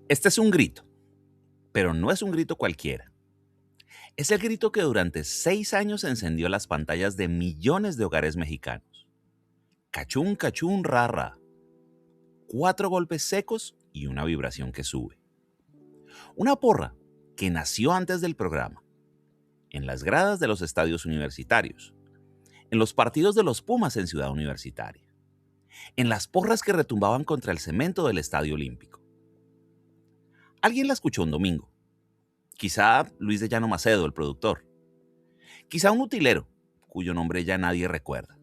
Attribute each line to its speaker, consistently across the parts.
Speaker 1: Este es un grito, pero no es un grito cualquiera. Es el grito que durante 6 años encendió las pantallas de millones de hogares mexicanos. Cachún, cachún, ra, ra. 4 golpes secos y una vibración que sube. Una porra que nació antes del programa, en las gradas de los estadios universitarios, en los partidos de los Pumas en Ciudad Universitaria, en las porras que retumbaban contra el cemento del Estadio Olímpico. Alguien la escuchó un domingo. Quizá Luis de Llano Macedo, el productor. Quizá un utilero, cuyo nombre ya nadie recuerda.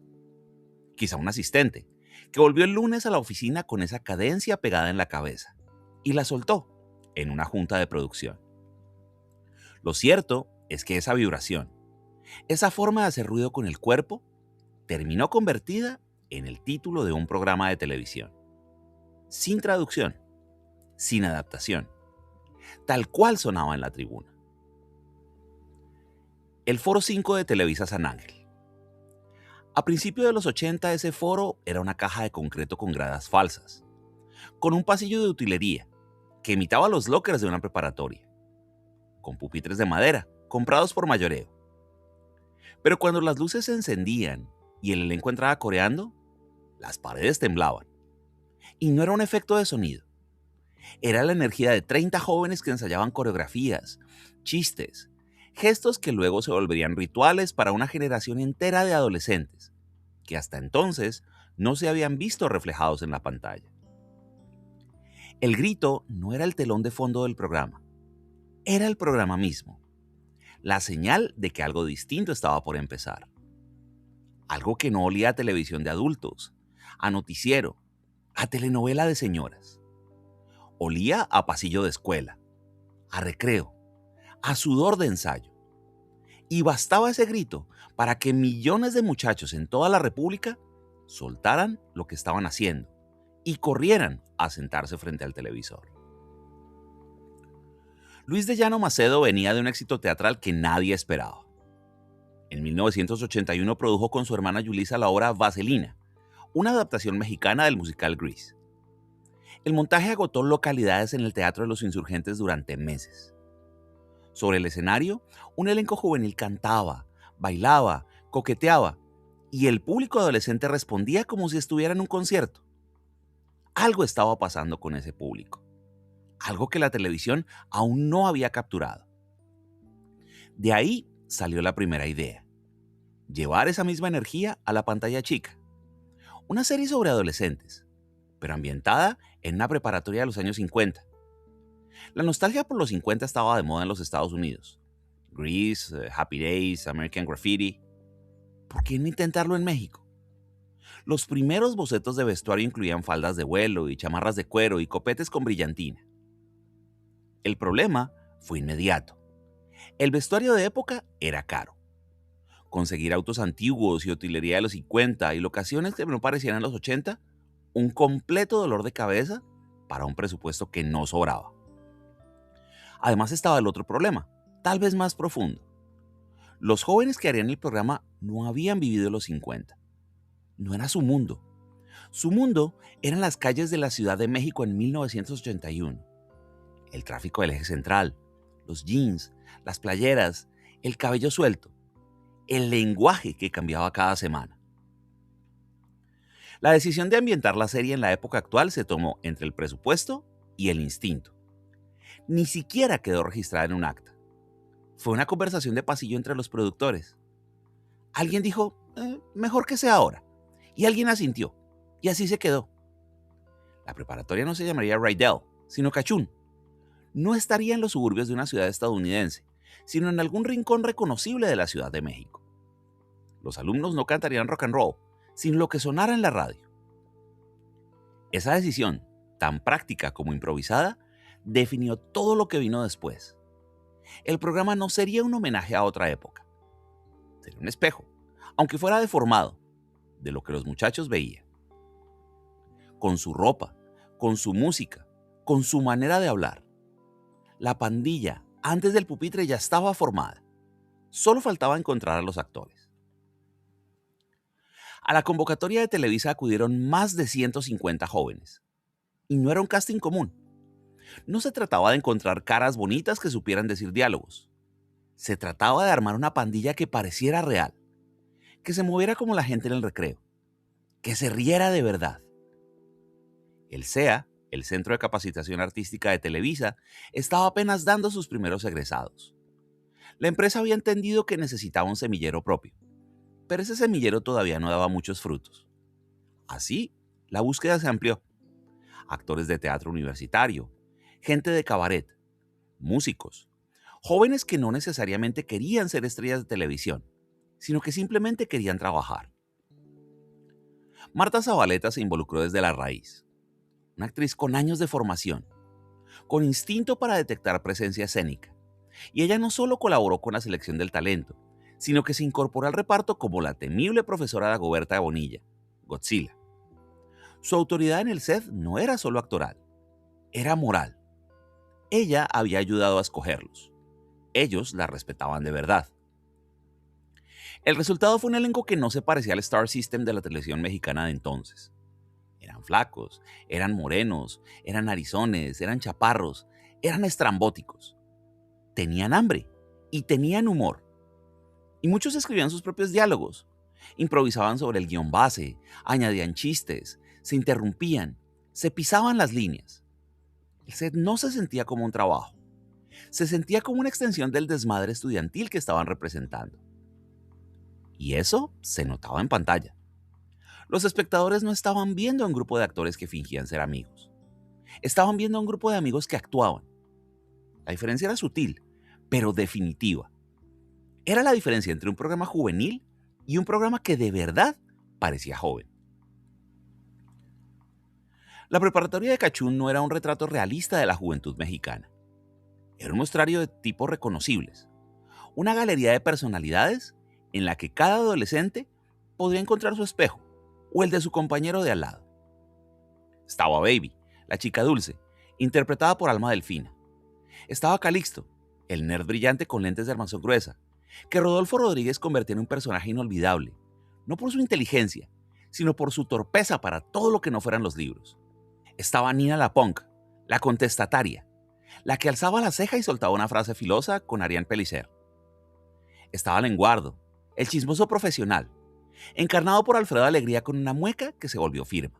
Speaker 1: Quizá un asistente, que volvió el lunes a la oficina con esa cadencia pegada en la cabeza y la soltó en una junta de producción. Lo cierto es que esa vibración, esa forma de hacer ruido con el cuerpo, terminó convertida en el título de un programa de televisión. Sin traducción, sin adaptación, tal cual sonaba en la tribuna. El Foro 5 de Televisa San Ángel. A principios de los 80 ese foro era una caja de concreto con gradas falsas, con un pasillo de utilería que imitaba los lockers de una preparatoria, con pupitres de madera comprados por mayoreo. Pero cuando las luces se encendían y el elenco entraba coreando, las paredes temblaban. Y no era un efecto de sonido, era la energía de 30 jóvenes que ensayaban coreografías, chistes, gestos que luego se volverían rituales para una generación entera de adolescentes, que hasta entonces no se habían visto reflejados en la pantalla. El grito no era el telón de fondo del programa, era el programa mismo, la señal de que algo distinto estaba por empezar. Algo que no olía a televisión de adultos, a noticiero, a telenovela de señoras. Olía a pasillo de escuela, a recreo, a sudor de ensayo. Y bastaba ese grito para que millones de muchachos en toda la República soltaran lo que estaban haciendo y corrieran a sentarse frente al televisor. Luis de Llano Macedo venía de un éxito teatral que nadie esperaba. En 1981 produjo con su hermana Yulisa la obra Vaselina, una adaptación mexicana del musical Grease. El montaje agotó localidades en el Teatro de los Insurgentes durante meses. Sobre el escenario, un elenco juvenil cantaba, bailaba, coqueteaba, y el público adolescente respondía como si estuviera en un concierto. Algo estaba pasando con ese público, algo que la televisión aún no había capturado. De ahí salió la primera idea: llevar esa misma energía a la pantalla chica. Una serie sobre adolescentes, pero ambientada en una preparatoria de los años 50. La nostalgia por los 50 estaba de moda en los Estados Unidos. Grease, Happy Days, American Graffiti. ¿Por qué no intentarlo en México? Los primeros bocetos de vestuario incluían faldas de vuelo y chamarras de cuero y copetes con brillantina. El problema fue inmediato. El vestuario de época era caro. Conseguir autos antiguos y utilería de los 50 y locaciones que no parecieran los 80, un completo dolor de cabeza para un presupuesto que no sobraba. Además estaba el otro problema, tal vez más profundo. Los jóvenes que harían el programa no habían vivido los 50. No era su mundo. Su mundo eran las calles de la Ciudad de México en 1981. El tráfico del eje central, los jeans, las playeras, el cabello suelto, el lenguaje que cambiaba cada semana. La decisión de ambientar la serie en la época actual se tomó entre el presupuesto y el instinto. Ni siquiera quedó registrada en un acta. Fue una conversación de pasillo entre los productores. Alguien dijo, mejor que sea ahora. Y alguien asintió. Y así se quedó. La preparatoria no se llamaría Rydell, sino Cachún. No estaría en los suburbios de una ciudad estadounidense, sino en algún rincón reconocible de la Ciudad de México. Los alumnos no cantarían rock and roll, sino lo que sonara en la radio. Esa decisión, tan práctica como improvisada, definió todo lo que vino después. El programa no sería un homenaje a otra época. Sería un espejo, aunque fuera deformado, de lo que los muchachos veían. Con su ropa, con su música, con su manera de hablar. La pandilla, antes del pupitre, ya estaba formada. Solo faltaba encontrar a los actores. A la convocatoria de Televisa acudieron más de 150 jóvenes. Y no era un casting común. No se trataba de encontrar caras bonitas que supieran decir diálogos. Se trataba de armar una pandilla que pareciera real, que se moviera como la gente en el recreo, que se riera de verdad. El CEA, el Centro de Capacitación Artística de Televisa, estaba apenas dando sus primeros egresados. La empresa había entendido que necesitaba un semillero propio, pero ese semillero todavía no daba muchos frutos. Así, la búsqueda se amplió. Actores de teatro universitario, gente de cabaret, músicos, jóvenes que no necesariamente querían ser estrellas de televisión, sino que simplemente querían trabajar. Marta Zabaleta se involucró desde la raíz. Una actriz con años de formación, con instinto para detectar presencia escénica. Y ella no solo colaboró con la selección del talento, sino que se incorporó al reparto como la temible profesora Dagoberta de Bonilla, Godzilla. Su autoridad en el set no era solo actoral, era moral. Ella había ayudado a escogerlos. Ellos la respetaban de verdad. El resultado fue un elenco que no se parecía al Star System de la televisión mexicana de entonces. Eran flacos, eran morenos, eran narizones, eran chaparros, eran estrambóticos. Tenían hambre y tenían humor. Y muchos escribían sus propios diálogos. Improvisaban sobre el guión base, añadían chistes, se interrumpían, se pisaban las líneas. El set no se sentía como un trabajo. Se sentía como una extensión del desmadre estudiantil que estaban representando. Y eso se notaba en pantalla. Los espectadores no estaban viendo a un grupo de actores que fingían ser amigos. Estaban viendo a un grupo de amigos que actuaban. La diferencia era sutil, pero definitiva. Era la diferencia entre un programa juvenil y un programa que de verdad parecía joven. La preparatoria de Cachún no era un retrato realista de la juventud mexicana. Era un muestrario de tipos reconocibles. Una galería de personalidades en la que cada adolescente podría encontrar su espejo o el de su compañero de al lado. Estaba Baby, la chica dulce, interpretada por Alma Delfina. Estaba Calixto, el nerd brillante con lentes de armazón gruesa, que Rodolfo Rodríguez convertía en un personaje inolvidable, no por su inteligencia, sino por su torpeza para todo lo que no fueran los libros. Estaba Nina la Punk, la contestataria, la que alzaba la ceja y soltaba una frase filosa con Arián Pellicer. Estaba Lenguardo, el chismoso profesional, encarnado por Alfredo Alegría con una mueca que se volvió firma.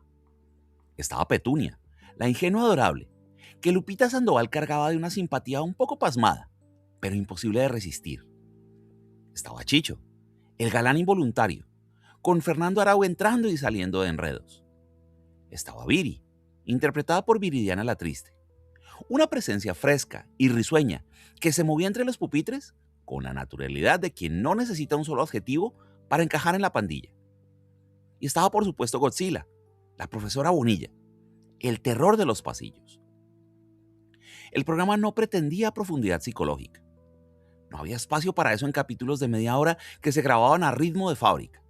Speaker 1: Estaba Petunia, la ingenua adorable, que Lupita Sandoval cargaba de una simpatía un poco pasmada, pero imposible de resistir. Estaba Chicho, el galán involuntario, con Fernando Arau entrando y saliendo de enredos. Estaba Viri, interpretada por Viridiana la Triste, una presencia fresca y risueña que se movía entre los pupitres con la naturalidad de quien no necesita un solo adjetivo para encajar en la pandilla. Y estaba por supuesto Godzilla, la profesora Bonilla, el terror de los pasillos. El programa no pretendía profundidad psicológica. No había espacio para eso en capítulos de media hora que se grababan a ritmo de fábrica.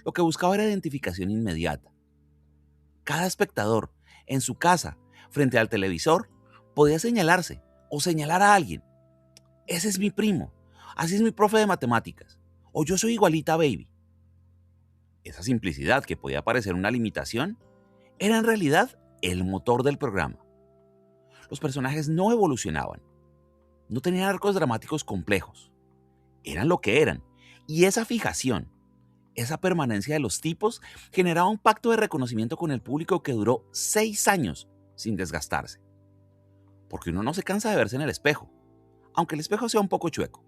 Speaker 1: Lo que buscaba era identificación inmediata. Cada espectador, en su casa, frente al televisor, podía señalarse o señalar a alguien. Ese es mi primo, así es mi profe de matemáticas, o yo soy igualita a Baby. Esa simplicidad que podía parecer una limitación era en realidad el motor del programa. Los personajes no evolucionaban, no tenían arcos dramáticos complejos, eran lo que eran, y esa fijación, esa permanencia de los tipos generaba un pacto de reconocimiento con el público que duró 6 años sin desgastarse. Porque uno no se cansa de verse en el espejo, aunque el espejo sea un poco chueco.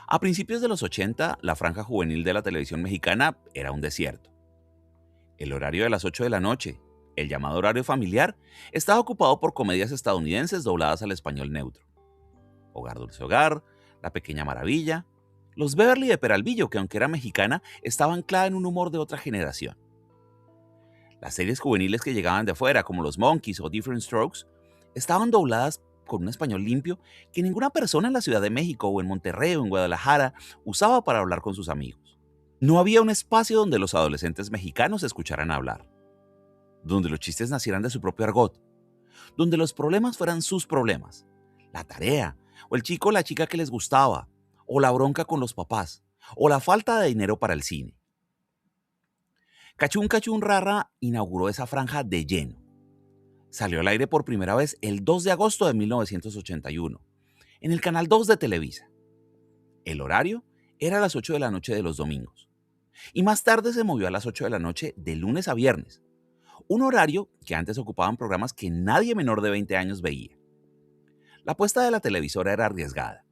Speaker 1: A principios de los 80, la franja juvenil de la televisión mexicana era un desierto. El horario de las 8 de la noche, el llamado horario familiar, estaba ocupado por comedias estadounidenses dobladas al español neutro. Hogar Dulce Hogar, La Pequeña Maravilla, Los Beverly de Peralvillo, que aunque era mexicana, estaba anclada en un humor de otra generación. Las series juveniles que llegaban de afuera, como Los Monkeys o Different Strokes, estaban dobladas con un español limpio que ninguna persona en la Ciudad de México o en Monterrey o en Guadalajara usaba para hablar con sus amigos. No había un espacio donde los adolescentes mexicanos escucharan hablar, donde los chistes nacieran de su propio argot, donde los problemas fueran sus problemas, la tarea, o el chico o la chica que les gustaba, o la bronca con los papás, o la falta de dinero para el cine. Cachún Cachún Rara inauguró esa franja de lleno. Salió al aire por primera vez el 2 de agosto de 1981, en el Canal 2 de Televisa. El horario era a las 8 de la noche de los domingos, y más tarde se movió a las 8 de la noche de lunes a viernes, un horario que antes ocupaban programas que nadie menor de 20 años veía. La apuesta de la televisora era arriesgada: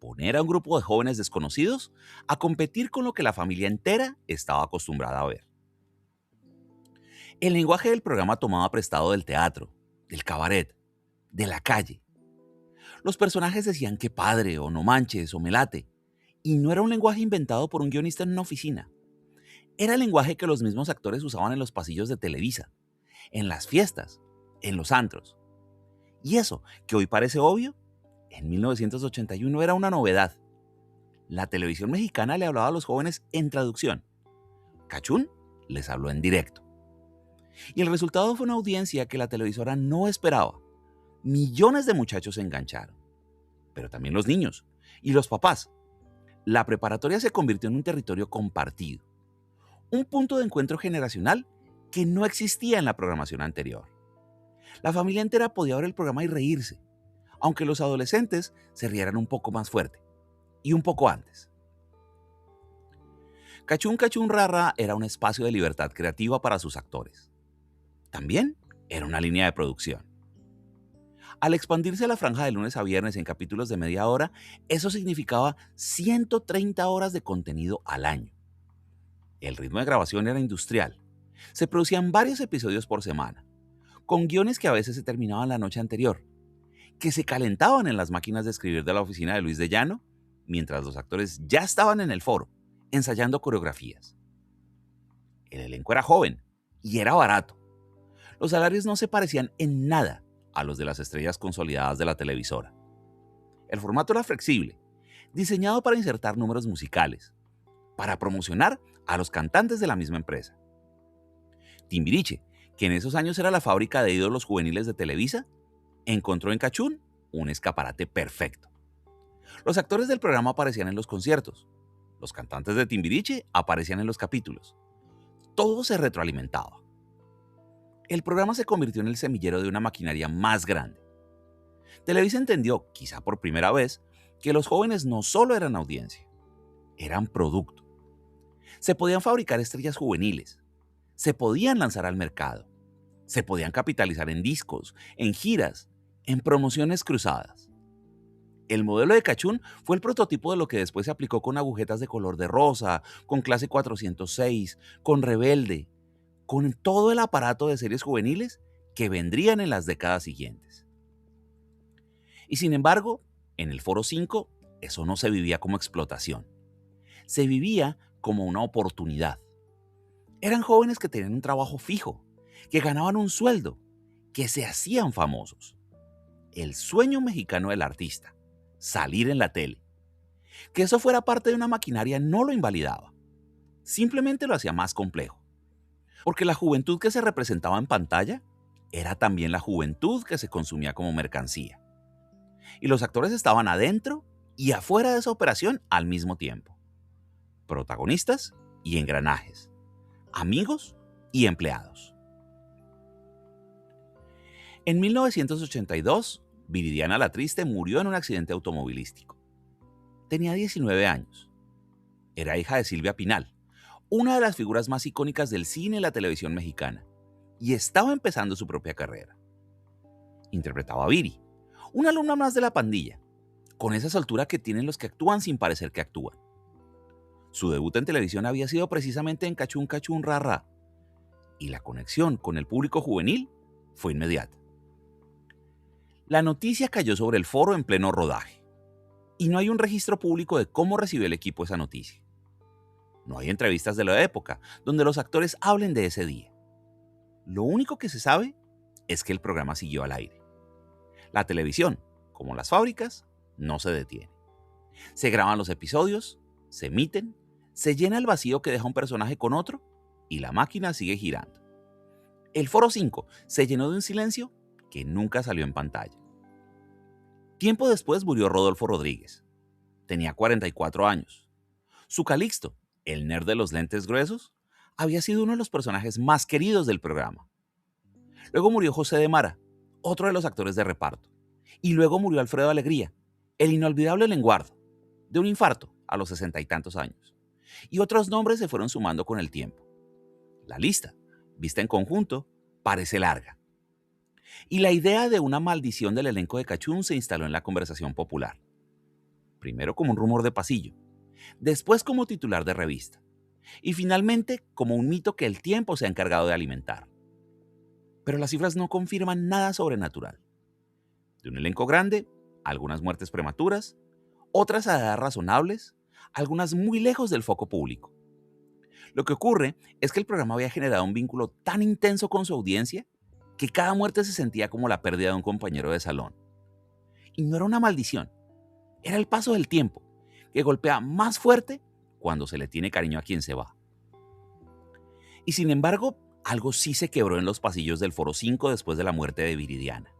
Speaker 1: poner a un grupo de jóvenes desconocidos a competir con lo que la familia entera estaba acostumbrada a ver. El lenguaje del programa tomaba prestado del teatro, del cabaret, de la calle. Los personajes decían que padre, o no manches, o me late, y no era un lenguaje inventado por un guionista en una oficina. Era el lenguaje que los mismos actores usaban en los pasillos de Televisa, en las fiestas, en los antros. Y eso, que hoy parece obvio, en 1981 era una novedad. La televisión mexicana le hablaba a los jóvenes en traducción. Cachún les habló en directo. Y el resultado fue una audiencia que la televisora no esperaba. Millones de muchachos se engancharon, pero también los niños y los papás. La preparatoria se convirtió en un territorio compartido, un punto de encuentro generacional que no existía en la programación anterior. La familia entera podía ver el programa y reírse, aunque los adolescentes se rieran un poco más fuerte y un poco antes. Cachún Cachún Rara era un espacio de libertad creativa para sus actores. También era una línea de producción. Al expandirse la franja de lunes a viernes en capítulos de media hora, eso significaba 130 horas de contenido al año. El ritmo de grabación era industrial. Se producían varios episodios por semana, con guiones que a veces se terminaban la noche anterior, que se calentaban en las máquinas de escribir de la oficina de Luis de Llano, mientras los actores ya estaban en el foro, ensayando coreografías. El elenco era joven y era barato. Los salarios no se parecían en nada a los de las estrellas consolidadas de la televisora. El formato era flexible, diseñado para insertar números musicales, para promocionar a los cantantes de la misma empresa. Timbiriche, que en esos años era la fábrica de ídolos juveniles de Televisa, encontró en Cachún un escaparate perfecto. Los actores del programa aparecían en los conciertos. Los cantantes de Timbiriche aparecían en los capítulos. Todo se retroalimentaba. El programa se convirtió en el semillero de una maquinaria más grande. Televisa entendió, quizá por primera vez, que los jóvenes no solo eran audiencia, eran producto. Se podían fabricar estrellas juveniles, se podían lanzar al mercado, se podían capitalizar en discos, en giras, en promociones cruzadas. El modelo de Cachún fue el prototipo de lo que después se aplicó con Agujetas de color de rosa, con Clase 406, con Rebelde, con todo el aparato de series juveniles que vendrían en las décadas siguientes. Y sin embargo, en el Foro 5, eso no se vivía como explotación. Se vivía como una oportunidad. Eran jóvenes que tenían un trabajo fijo, que ganaban un sueldo, que se hacían famosos. El sueño mexicano del artista, salir en la tele. Que eso fuera parte de una maquinaria no lo invalidaba, simplemente lo hacía más complejo. Porque la juventud que se representaba en pantalla era también la juventud que se consumía como mercancía. Y los actores estaban adentro y afuera de esa operación al mismo tiempo. Protagonistas y engranajes. Amigos y empleados. En 1982, Viridiana la Triste murió en un accidente automovilístico. Tenía 19 años. Era hija de Silvia Pinal, una de las figuras más icónicas del cine y la televisión mexicana, y estaba empezando su propia carrera. Interpretaba a Viri, una alumna más de la pandilla, con esa soltura que tienen los que actúan sin parecer que actúan. Su debut en televisión había sido precisamente en Cachún Cachún Rara, y la conexión con el público juvenil fue inmediata. La noticia cayó sobre el foro en pleno rodaje, y no hay un registro público de cómo recibió el equipo esa noticia. No hay entrevistas de la época donde los actores hablen de ese día. Lo único que se sabe es que el programa siguió al aire. La televisión, como las fábricas, no se detiene. Se graban los episodios, se emiten, se llena el vacío que deja un personaje con otro y la máquina sigue girando. El Foro 5 se llenó de un silencio que nunca salió en pantalla. Tiempo después murió Rodolfo Rodríguez. Tenía 44 años. Su Calixto, el nerd de los lentes gruesos, había sido uno de los personajes más queridos del programa. Luego murió José de Mara, otro de los actores de reparto. Y luego murió Alfredo Alegría, el inolvidable Lenguardo, de un infarto a los 60 y tantos años. Y otros nombres se fueron sumando con el tiempo. La lista, vista en conjunto, parece larga. Y la idea de una maldición del elenco de Cachún se instaló en la conversación popular. Primero como un rumor de pasillo, después como titular de revista, y finalmente como un mito que el tiempo se ha encargado de alimentar. Pero las cifras no confirman nada sobrenatural. De un elenco grande, algunas muertes prematuras, otras a edades razonables, algunas muy lejos del foco público. Lo que ocurre es que el programa había generado un vínculo tan intenso con su audiencia que cada muerte se sentía como la pérdida de un compañero de salón. Y no era una maldición, era el paso del tiempo, que golpea más fuerte cuando se le tiene cariño a quien se va. Y sin embargo, algo sí se quebró en los pasillos del Foro 5 después de la muerte de Viridiana.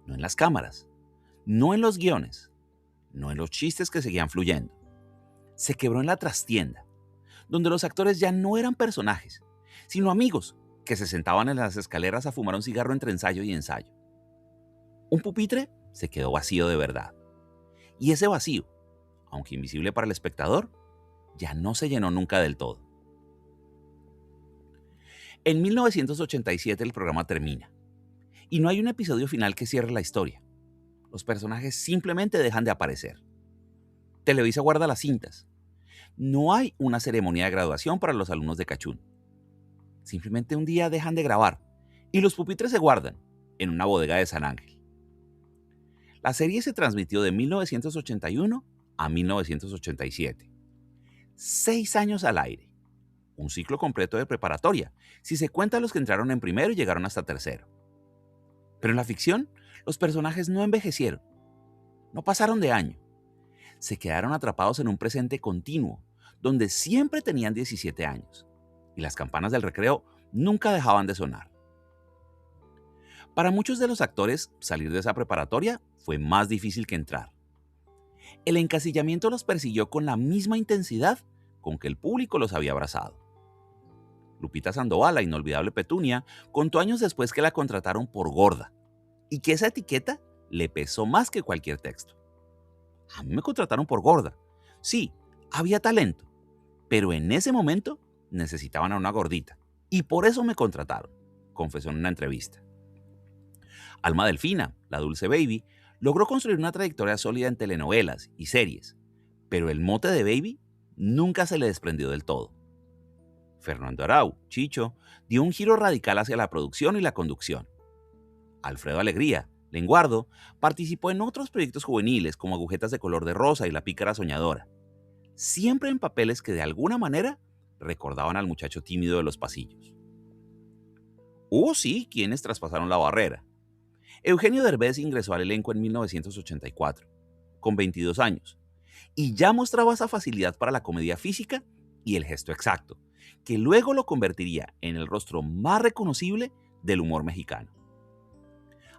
Speaker 1: No en las cámaras, no en los guiones, no en los chistes que seguían fluyendo. Se quebró en la trastienda, donde los actores ya no eran personajes, sino amigos que se sentaban en las escaleras a fumar un cigarro entre ensayo y ensayo. Un pupitre se quedó vacío de verdad. Y ese vacío, aunque invisible para el espectador, ya no se llenó nunca del todo. En 1987 el programa termina, y no hay un episodio final que cierre la historia. Los personajes simplemente dejan de aparecer. Televisa guarda las cintas. No hay una ceremonia de graduación para los alumnos de Cachún. Simplemente un día dejan de grabar y los pupitres se guardan en una bodega de San Ángel. La serie se transmitió de 1981 a 1987. 6 años al aire. Un ciclo completo de preparatoria, si se cuenta los que entraron en primero y llegaron hasta tercero. Pero en la ficción, los personajes no envejecieron, no pasaron de año. Se quedaron atrapados en un presente continuo, donde siempre tenían 17 años, y las campanas del recreo nunca dejaban de sonar. Para muchos de los actores, salir de esa preparatoria fue más difícil que entrar. El encasillamiento los persiguió con la misma intensidad con que el público los había abrazado. Lupita Sandoval, la inolvidable Petunia, contó años después que la contrataron por gorda y que esa etiqueta le pesó más que cualquier texto. A mí me contrataron por gorda. Sí, había talento, pero en ese momento necesitaban a una gordita y por eso me contrataron, confesó en una entrevista. Alma Delfina, la Dulce Baby, logró construir una trayectoria sólida en telenovelas y series, pero el mote de Baby nunca se le desprendió del todo. Fernando Arau, Chicho, dio un giro radical hacia la producción y la conducción. Alfredo Alegría, Lenguardo, participó en otros proyectos juveniles como Agujetas de color de rosa y La pícara soñadora, siempre en papeles que de alguna manera recordaban al muchacho tímido de los pasillos. Hubo sí quienes traspasaron la barrera. Eugenio Derbez ingresó al elenco en 1984, con 22 años, y ya mostraba esa facilidad para la comedia física y el gesto exacto, que luego lo convertiría en el rostro más reconocible del humor mexicano.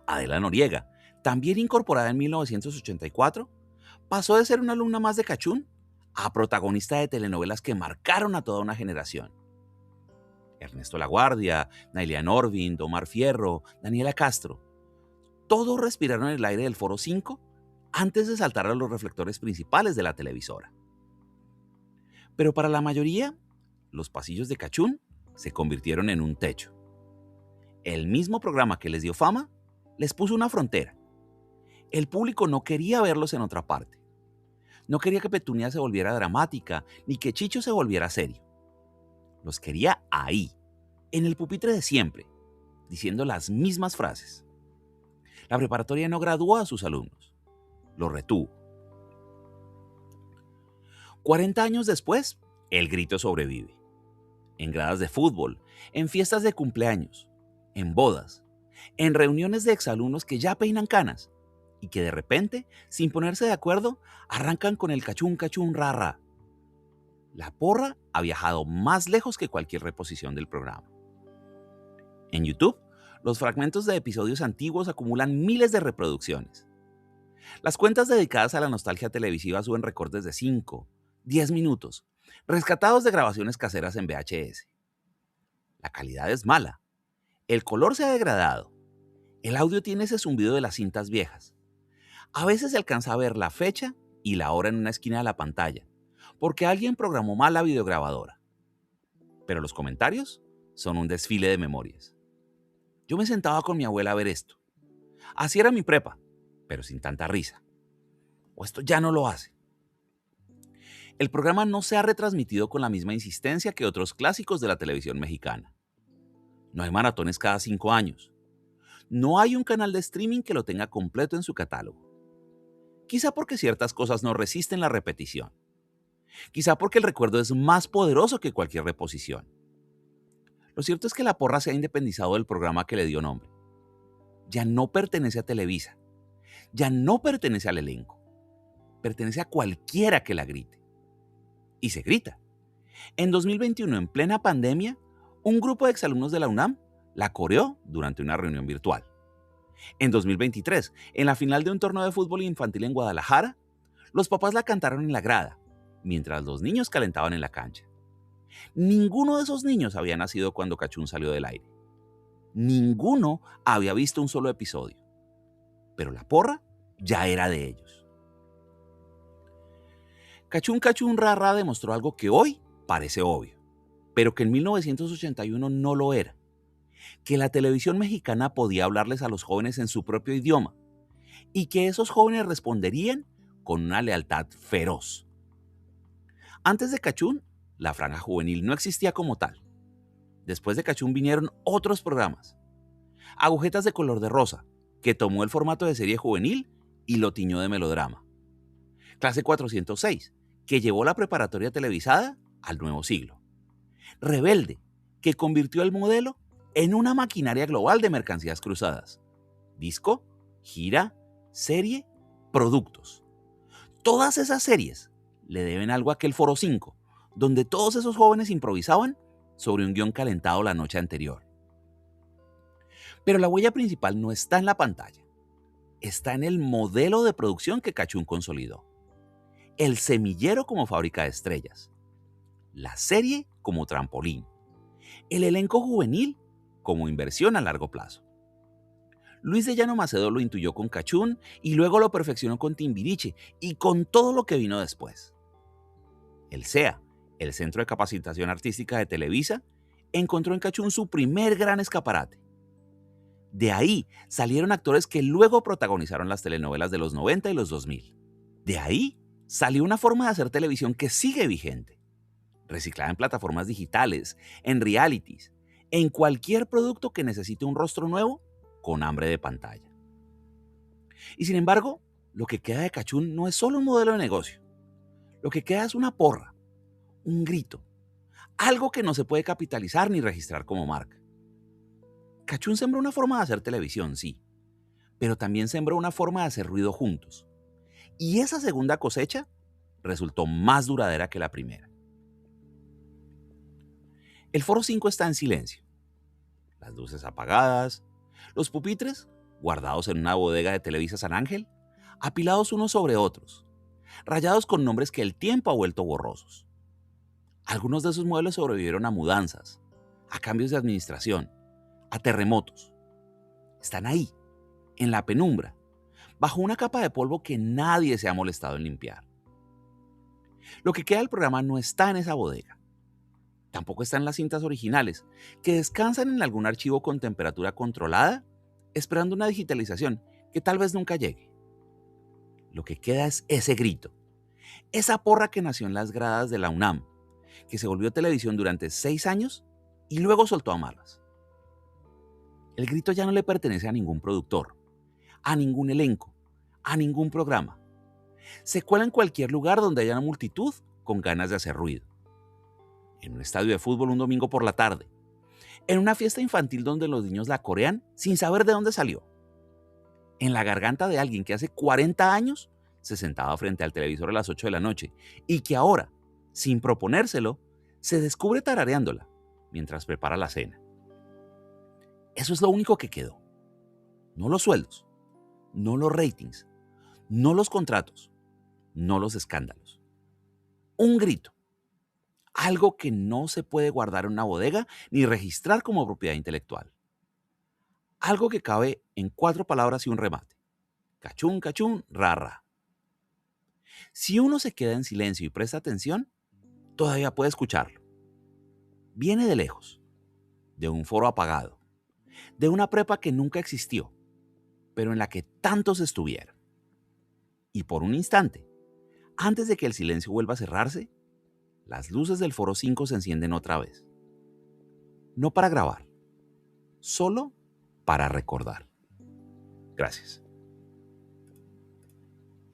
Speaker 1: Adela Noriega, también incorporada en 1984, pasó de ser una alumna más de Cachún a protagonista de telenovelas que marcaron a toda una generación. Ernesto Laguardia, Nailia Norvin, Omar Fierro, Daniela Castro, todos respiraron el aire del Foro 5 antes de saltar a los reflectores principales de la televisora. Pero para la mayoría, los pasillos de Cachún se convirtieron en un techo. El mismo programa que les dio fama les puso una frontera. El público no quería verlos en otra parte. No quería que Petunia se volviera dramática, ni que Chicho se volviera serio. Los quería ahí, en el pupitre de siempre, diciendo las mismas frases. La preparatoria no graduó a sus alumnos, los retuvo. 40 años después, el grito sobrevive. En gradas de fútbol, en fiestas de cumpleaños, en bodas, en reuniones de exalumnos que ya peinan canas y que de repente, sin ponerse de acuerdo, arrancan con el cachún cachún ra ra. La porra ha viajado más lejos que cualquier reposición del programa. En YouTube, los fragmentos de episodios antiguos acumulan miles de reproducciones. Las cuentas dedicadas a la nostalgia televisiva suben recortes de 5, 10 minutos, rescatados de grabaciones caseras en VHS. La calidad es mala. El color se ha degradado. El audio tiene ese zumbido de las cintas viejas. A veces se alcanza a ver la fecha y la hora en una esquina de la pantalla, porque alguien programó mal la videograbadora. Pero los comentarios son un desfile de memorias. Yo me sentaba con mi abuela a ver esto. Así era mi prepa, pero sin tanta risa. O esto ya no lo hace. El programa no se ha retransmitido con la misma insistencia que otros clásicos de la televisión mexicana. No hay maratones cada 5 años. No hay un canal de streaming que lo tenga completo en su catálogo. Quizá porque ciertas cosas no resisten la repetición. Quizá porque el recuerdo es más poderoso que cualquier reposición. Lo cierto es que La Porra se ha independizado del programa que le dio nombre. Ya no pertenece a Televisa. Ya no pertenece al elenco. Pertenece a cualquiera que la grite. Y se grita. En 2021, en plena pandemia, un grupo de exalumnos de la UNAM la coreó durante una reunión virtual. En 2023, en la final de un torneo de fútbol infantil en Guadalajara, los papás la cantaron en la grada, mientras los niños calentaban en la cancha. Ninguno de esos niños había nacido cuando Cachún salió del aire. Ninguno había visto un solo episodio. Pero La Porra ya era de ellos. Cachún Cachún Ra Ra demostró algo que hoy parece obvio, pero que en 1981 no lo era. Que la televisión mexicana podía hablarles a los jóvenes en su propio idioma y que esos jóvenes responderían con una lealtad feroz. Antes de Cachún, la franja juvenil no existía como tal. Después de Cachún vinieron otros programas. Agujetas de color de rosa, que tomó el formato de serie juvenil y lo tiñó de melodrama. Clase 406, que llevó la preparatoria televisada al nuevo siglo. Rebelde, que convirtió el modelo en una maquinaria global de mercancías cruzadas. Disco, gira, serie, productos. Todas esas series le deben algo a aquel Foro 5, donde todos esos jóvenes improvisaban sobre un guión calentado la noche anterior. Pero la huella principal no está en la pantalla. Está en el modelo de producción que Cachún consolidó. El semillero como fábrica de estrellas. La serie como trampolín. El elenco juvenil como inversión a largo plazo. Luis de Llano Macedo lo intuyó con Cachún y luego lo perfeccionó con Timbiriche y con todo lo que vino después. El CEA, el Centro de Capacitación Artística de Televisa, encontró en Cachún su primer gran escaparate. De ahí salieron actores que luego protagonizaron las telenovelas de los 90 y los 2000. De ahí salió una forma de hacer televisión que sigue vigente, reciclada en plataformas digitales, en realities, en cualquier producto que necesite un rostro nuevo con hambre de pantalla. Y sin embargo, lo que queda de Cachún no es solo un modelo de negocio. Lo que queda es una porra, un grito, algo que no se puede capitalizar ni registrar como marca. Cachún sembró una forma de hacer televisión, sí, pero también sembró una forma de hacer ruido juntos. Y esa segunda cosecha resultó más duradera que la primera. El Foro 5 está en silencio. Las luces apagadas, los pupitres guardados en una bodega de Televisa San Ángel, apilados unos sobre otros, rayados con nombres que el tiempo ha vuelto borrosos. Algunos de esos muebles sobrevivieron a mudanzas, a cambios de administración, a terremotos. Están ahí, en la penumbra, bajo una capa de polvo que nadie se ha molestado en limpiar. Lo que queda del programa no está en esa bodega. Tampoco está en las cintas originales, que descansan en algún archivo con temperatura controlada, esperando una digitalización que tal vez nunca llegue. Lo que queda es ese grito, esa porra que nació en las gradas de la UNAM, que se volvió televisión durante 6 años y luego soltó amarras. El grito ya no le pertenece a ningún productor, a ningún elenco, a ningún programa. Se cuela en cualquier lugar donde haya una multitud con ganas de hacer ruido. En un estadio de fútbol un domingo por la tarde. En una fiesta infantil donde los niños la corean sin saber de dónde salió. En la garganta de alguien que hace 40 años se sentaba frente al televisor a las 8 de la noche y que ahora, sin proponérselo, se descubre tarareándola mientras prepara la cena. Eso es lo único que quedó. No los sueldos, no los ratings, no los contratos, no los escándalos. Un grito. Algo que no se puede guardar en una bodega ni registrar como propiedad intelectual. Algo que cabe en 4 palabras y un remate. Cachún, cachún, ra, ra. Si uno se queda en silencio y presta atención, todavía puede escucharlo. Viene de lejos, de un foro apagado, de una prepa que nunca existió, pero en la que tantos estuvieron. Y por un instante, antes de que el silencio vuelva a cerrarse, las luces del foro 5 se encienden otra vez. No para grabar, solo para recordar. Gracias.